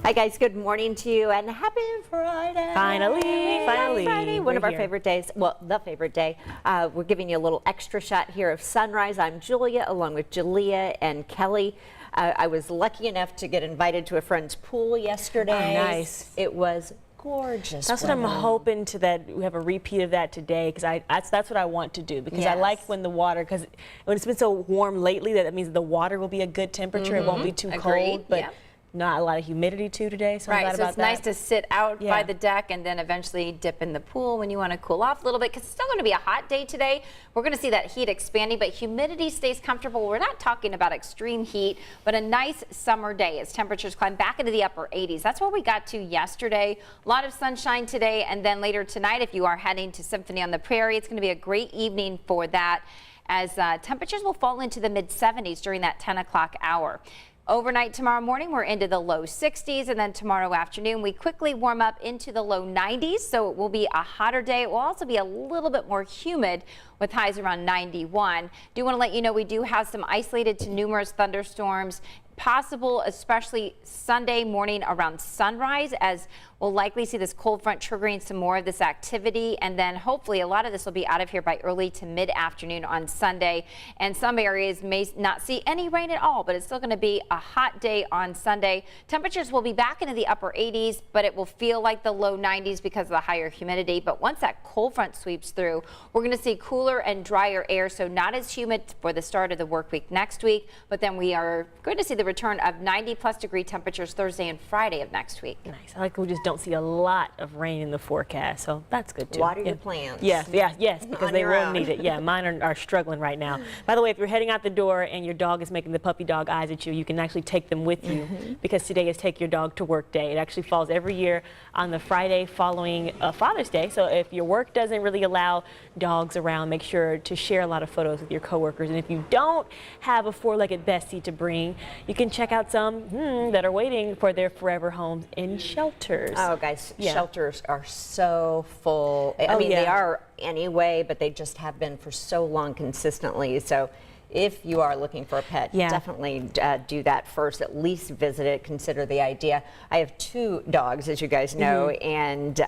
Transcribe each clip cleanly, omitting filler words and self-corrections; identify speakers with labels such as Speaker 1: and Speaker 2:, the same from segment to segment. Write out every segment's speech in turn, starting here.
Speaker 1: Hi guys, good morning to you and happy Friday.
Speaker 2: Finally.
Speaker 1: Friday, one of our
Speaker 2: here.
Speaker 1: favorite days. Well, the favorite day. We're giving you a little extra shot here of sunrise. I'm Julia along with Julia and Kelly. I was lucky enough to get invited to a friend's pool yesterday.
Speaker 2: Oh, nice.
Speaker 1: It was gorgeous.
Speaker 2: That's what I'm hoping to that we have a repeat of that today, because that's what I want to do, because I like when the water, because when it's been so warm lately, that means the water will be a good temperature. It won't be too cold, but not a lot of humidity too today. So I'm glad about
Speaker 3: it's nice to sit out by the deck and then eventually dip in the pool when you want to cool off a little bit, because it's still going to be a hot day today. We're going to see that heat expanding, but humidity stays comfortable. We're not talking about extreme heat, but a nice summer day as temperatures climb back into the upper 80s. That's where we got to yesterday. A lot of sunshine today, and then later tonight, if you are heading to Symphony on the Prairie, it's going to be a great evening for that, as temperatures will fall into the mid 70s during that 10 o'clock hour. Overnight tomorrow morning, we're into the low 60s, and then tomorrow afternoon, we quickly warm up into the low 90s, so it will be a hotter day. It will also be a little bit more humid with highs around 91. Do want to let you know we do have some isolated to numerous thunderstorms possible, especially Sunday morning around sunrise, as we'll likely see this cold front triggering some more of this activity, and then hopefully a lot of this will be out of here by early to mid-afternoon on Sunday, and some areas may not see any rain at all, but it's still going to be a hot day on Sunday. Temperatures will be back into the upper 80s, but it will feel like the low 90s because of the higher humidity. But once that cold front sweeps through, we're going to see cooler and drier air, so not as humid for the start of the work week next week, but then we are going to see the return of 90+ degree temperatures Thursday and Friday of next week.
Speaker 2: Nice. I like we just don't see a lot of rain in the forecast, so that's good too.
Speaker 1: Water your plants.
Speaker 2: Yes, because they will need it. Yeah, mine are struggling right now. By the way, if you're heading out the door and your dog is making the puppy dog eyes at you, you can actually take them with you, because today is Take Your Dog to Work Day. It actually falls every year on the Friday following Father's Day, so if your work doesn't really allow dogs around, make sure to share a lot of photos with your coworkers. And if you don't have a four-legged bestie to bring, you can check out some that are waiting for their forever homes in shelters.
Speaker 1: Oh, guys, shelters are so full. I mean, they are anyway, but they just have been for so long consistently. So if you are looking for a pet, definitely do that first. At least visit it, consider the idea. I have 2 dogs, as you guys know, and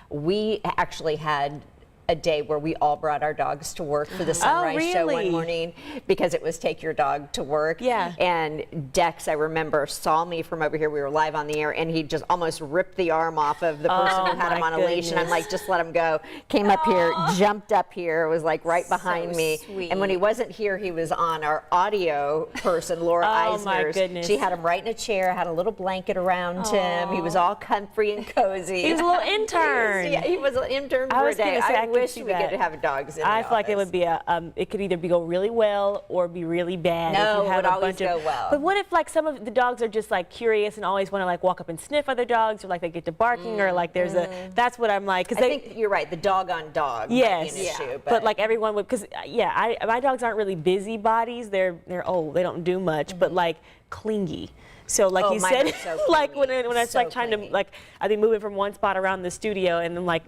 Speaker 1: we actually had a day where we all brought our dogs to work for the sunrise show one morning, because it was Take Your Dog to Work. Yeah. And Dex, I remember, saw me from over here. We were live on the air, and he just almost ripped the arm off of the person who had him on a leash. And I'm like, just let him go. Came up here, jumped up here, was like right behind me.
Speaker 3: Sweet.
Speaker 1: And when he wasn't here, he was on our audio person, Laura Eisner's.
Speaker 2: My goodness.
Speaker 1: She had him right in a chair, had a little blanket around him. He was all comfy and cozy.
Speaker 2: He was a little intern.
Speaker 1: Yeah, he was an intern for a day. I wish we could have dogs in the
Speaker 2: I feel like it would be it could either go really well or be really bad.
Speaker 1: No,
Speaker 2: if you have
Speaker 1: it would always go well.
Speaker 2: But what if like some of the dogs are just like curious and always want to like walk up and sniff other dogs, or like they get to barking, or like there's that's what I'm like.
Speaker 1: I think you're right. The dog on dog might be an issue.
Speaker 2: But like everyone would, because my dogs aren't really busybodies. They're old. They don't do much, but like clingy. So like you said,
Speaker 1: so
Speaker 2: like when it's like trying to like, I've been moving from one spot around the studio, and then like,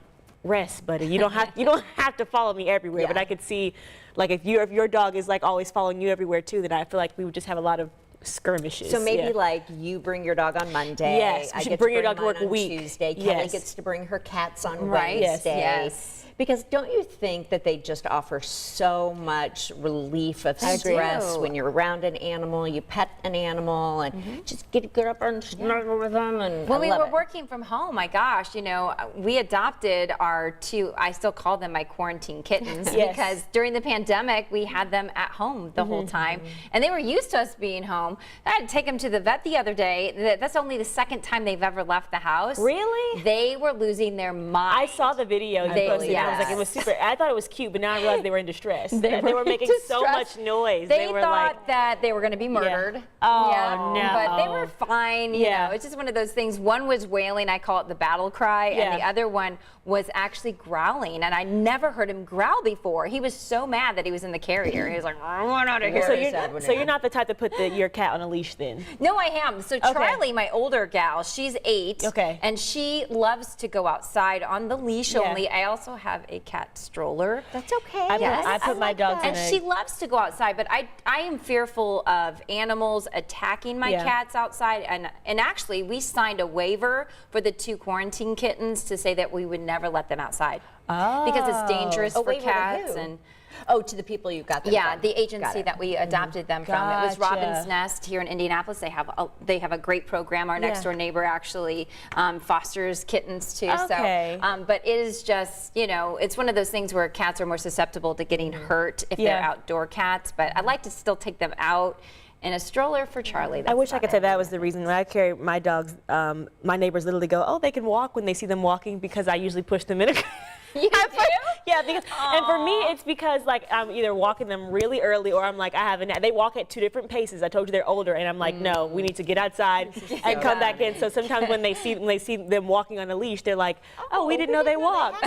Speaker 2: rest, buddy. You don't have to follow me everywhere. But I could see, like, if your dog is like always following you everywhere too, then I feel like we would just have a lot of skirmishes.
Speaker 1: So maybe like you bring your dog on Monday.
Speaker 2: Yes,
Speaker 1: I
Speaker 2: should
Speaker 1: get
Speaker 2: bring
Speaker 1: to
Speaker 2: your dog to work
Speaker 1: on
Speaker 2: a week.
Speaker 1: Tuesday. Kelly gets to bring her cats on Wednesday.
Speaker 3: Yes.
Speaker 1: Because don't you think that they just offer so much relief of stress when you're around an animal, you pet an animal, and just get up and snuggle with them? And
Speaker 3: when we were working from home, my gosh, you know, we adopted our 2, I still call them my quarantine kittens, because during the pandemic, we had them at home the whole time, and they were used to us being home. I had to take them to the vet the other day. That's only the 2nd time they've ever left the house.
Speaker 2: Really?
Speaker 3: They were losing their mind.
Speaker 2: I saw the video you posted. I was like, it was super. I thought it was cute, but now I realized they were in distress. They were making so much noise.
Speaker 3: They
Speaker 2: were
Speaker 3: thought
Speaker 2: like,
Speaker 3: that they were going to be murdered.
Speaker 2: Oh, no.
Speaker 3: But they were fine. You know, it's just one of those things. One was wailing. I call it the battle cry. And the other one was actually growling. And I never heard him growl before. He was so mad that he was in the carrier. He was like, I want out of here.
Speaker 2: So you're not the type to put your cat on a leash then?
Speaker 3: No, I am. So Charlie, my older gal, she's 8.
Speaker 2: Okay.
Speaker 3: And she loves to go outside on the leash only. I also have have a cat stroller.
Speaker 1: That's okay.
Speaker 2: I put my dogs in
Speaker 3: And she loves to go outside, but I am fearful of animals attacking my cats outside. And actually, we signed a waiver for the 2 quarantine kittens to say that we would never let them outside. Because it's dangerous for cats. And
Speaker 1: to the people you got them
Speaker 3: yeah,
Speaker 1: from.
Speaker 3: the agency that we adopted them from. It was Robin's Nest here in Indianapolis. They have a great program. Our next door neighbor actually fosters kittens too.
Speaker 2: Okay.
Speaker 3: So, but it is just, it's one of those things where cats are more susceptible to getting hurt if they're outdoor cats. But I like to still take them out in a stroller for Charlie.
Speaker 2: I wish I could say that was the reason. When I carry my dogs, my neighbors literally go, "Oh, they can walk" when they see them walking, because I usually push them in a
Speaker 3: You do?
Speaker 2: Yeah, because, and for me, it's because like I'm either walking them really early, or I'm like, they walk at 2 different paces. I told you they're older, and I'm like, no, we need to get outside and come back in. So sometimes when they see them walking on a leash, they're like, oh, we didn't know they walked.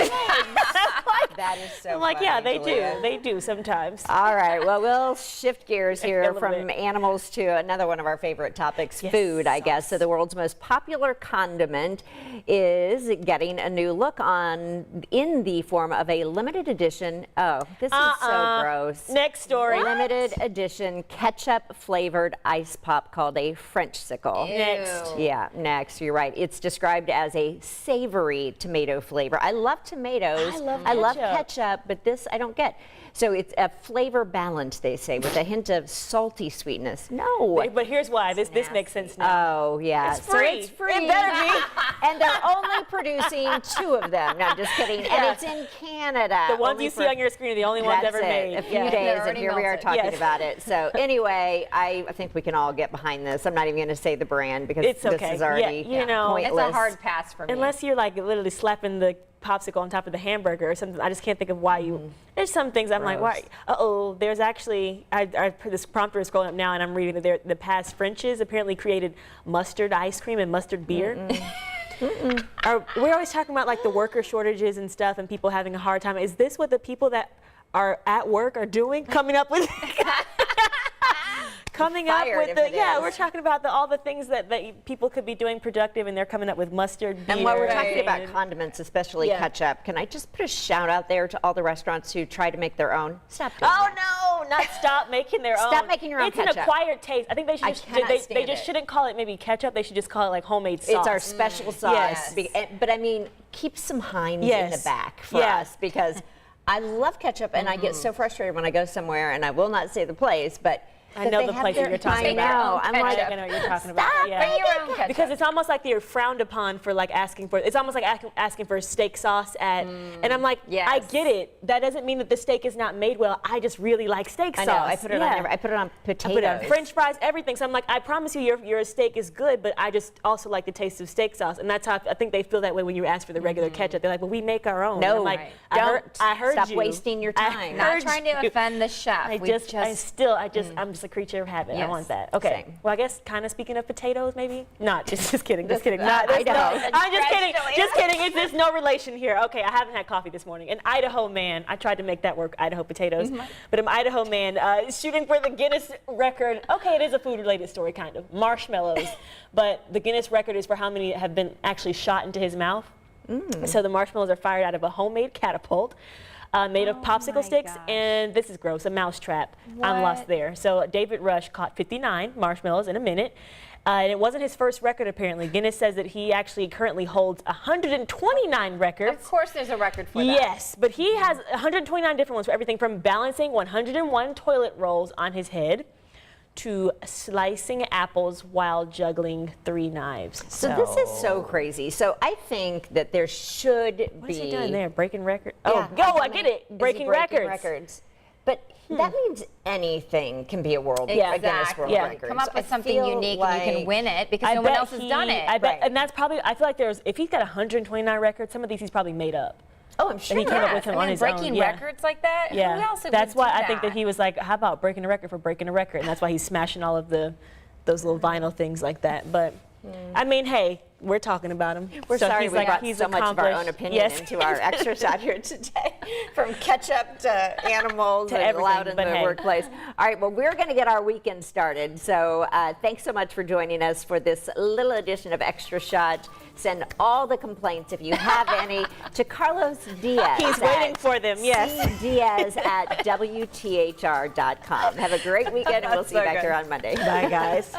Speaker 1: That is so
Speaker 2: I'm like,
Speaker 1: funny,
Speaker 2: yeah, they
Speaker 1: Julia.
Speaker 2: do. They do sometimes.
Speaker 1: All right, well, we'll shift gears
Speaker 2: A
Speaker 1: here
Speaker 2: little
Speaker 1: from
Speaker 2: bit.
Speaker 1: animals to another one of our favorite topics,
Speaker 2: Yes,
Speaker 1: food, I guess. So the world's most popular condiment is getting a new look in the form of a limited edition. Oh, this is so gross.
Speaker 2: Next story.
Speaker 1: Limited edition ketchup-flavored ice pop called a Frenchsicle.
Speaker 2: Next.
Speaker 1: Yeah, next. You're right. It's described as a savory tomato flavor. I love tomatoes.
Speaker 2: I love
Speaker 1: ketchup, but this I don't get. So it's a flavor balance, they say, with a hint of salty sweetness. No.
Speaker 2: But here's why. This makes sense now.
Speaker 1: Oh, yeah.
Speaker 2: It's free.
Speaker 1: So it's free.
Speaker 2: It better be.
Speaker 1: And they're only producing 2 of them. No, I'm just kidding. And it's in Canada.
Speaker 2: The ones you see on your screen are the only ones ever made.
Speaker 1: A few days, and here we are talking
Speaker 2: Yes.
Speaker 1: about it. So anyway, I think we can all get behind this. I'm not even going to say the brand because
Speaker 2: It's
Speaker 1: this
Speaker 2: okay.
Speaker 1: is already
Speaker 3: It's
Speaker 1: pointless.
Speaker 3: a hard pass for me.
Speaker 2: Unless you're like literally slapping the popsicle on top of the hamburger or something. I just can't think of why you. There's some things I'm like, why? There's actually, this prompter is scrolling up now, and I'm reading that the past Frenches apparently created mustard ice cream and mustard beer. We're always talking about like the worker shortages and stuff, and people having a hard time. Is this what the people that are at work are doing? Coming up with. We're talking about all the things that people could be doing productive, and they're coming up with mustard, beer.
Speaker 1: And while we're talking about condiments, especially ketchup, can I just put a shout out there to all the restaurants who try to make their own? Stop doing that.
Speaker 2: No, not stop making their own.
Speaker 1: Stop making your own ketchup.
Speaker 2: It's an acquired taste. I think they should they just shouldn't call it maybe ketchup. They should just call it like homemade sauce.
Speaker 1: It's our special sauce.
Speaker 2: Yes.
Speaker 1: But I mean, keep some Heinz in the back for us, because I love ketchup, and I get so frustrated when I go somewhere, and I will not say the place, but
Speaker 2: I know the place that you're talking about.
Speaker 1: I know. I'm like,
Speaker 2: I know what you're talking about.
Speaker 3: Bring your own ketchup.
Speaker 2: Because it's almost like they're frowned upon for like asking for. It's almost like asking for steak sauce at. And I'm like, I get it. That doesn't mean that the steak is not made well. I just really like steak sauce.
Speaker 1: I know. I put it on. I put it on potatoes.
Speaker 2: I put it on French fries, everything. So I'm like, I promise you, your steak is good, but I just also like the taste of steak sauce. And that's how I think they feel that way when you ask for the regular ketchup. They're like, well, we make our own.
Speaker 1: No,
Speaker 2: I'm like,
Speaker 1: don't.
Speaker 2: I heard
Speaker 1: Stop
Speaker 2: you.
Speaker 1: wasting your time.
Speaker 3: Not trying to offend the chef.
Speaker 2: I'm just a creature of habit. I want that. Okay.
Speaker 1: Same.
Speaker 2: Well, I guess kind of speaking of potatoes, maybe. Not just kidding. Just kidding.
Speaker 1: Idaho.
Speaker 2: I'm just kidding. Just kidding. There's no relation here. Okay, I haven't had coffee this morning. An Idaho man. I tried to make that work. Idaho potatoes, but an Idaho man shooting for the Guinness record. Okay, it is a food-related story, kind of marshmallows, but the Guinness record is for how many have been actually shot into his mouth. So the marshmallows are fired out of a homemade catapult. Made of popsicle sticks, and this is gross, a mouse trap. I'm lost there. So David Rush caught 59 marshmallows in a minute, and it wasn't his first record apparently. Guinness says that he actually currently holds 129 records.
Speaker 3: Of course there's a record for that.
Speaker 2: Yes, but he has 129 different ones for everything from balancing 101 toilet rolls on his head to slicing apples while juggling 3 knives.
Speaker 1: So this is so crazy. So I think that there should be.
Speaker 2: What's he doing there? Breaking record?
Speaker 1: Yeah.
Speaker 2: I get it. Breaking records.
Speaker 1: But that means anything can be a Guinness World Record.
Speaker 3: Come up with
Speaker 1: I
Speaker 3: something
Speaker 1: feel
Speaker 3: unique
Speaker 1: like
Speaker 3: and you can win it because no one else has done it.
Speaker 2: I bet, and that's probably, I feel like if he's got 129 records, some of these he's probably made up.
Speaker 1: Oh, I'm sure.
Speaker 2: And he came up with him on his own.
Speaker 3: Breaking records like that? Who else would
Speaker 2: that's
Speaker 3: do
Speaker 2: why
Speaker 3: that?
Speaker 2: I think that he was like, how about breaking a record for breaking a record? And that's why he's smashing all of those little vinyl things like that. But I mean, hey, we're talking about him.
Speaker 1: We're
Speaker 2: so
Speaker 1: sorry
Speaker 2: he's
Speaker 1: we
Speaker 2: like,
Speaker 1: brought
Speaker 2: he's
Speaker 1: so much of our own
Speaker 2: accomplished.
Speaker 1: opinion
Speaker 2: Yes.
Speaker 1: into our extra shot here today, from ketchup to animals
Speaker 2: To
Speaker 1: and
Speaker 2: everything,
Speaker 1: loud in
Speaker 2: but
Speaker 1: the
Speaker 2: hey.
Speaker 1: workplace. All right, well, we're going to get our weekend started. So thanks so much for joining us for this little edition of Extra Shot. Send all the complaints, if you have any, to Carlos Diaz.
Speaker 2: He's waiting for them, yes.
Speaker 1: Diaz@WTHR.com. Have a great weekend, and we'll see you back here on Monday.
Speaker 2: Bye, guys.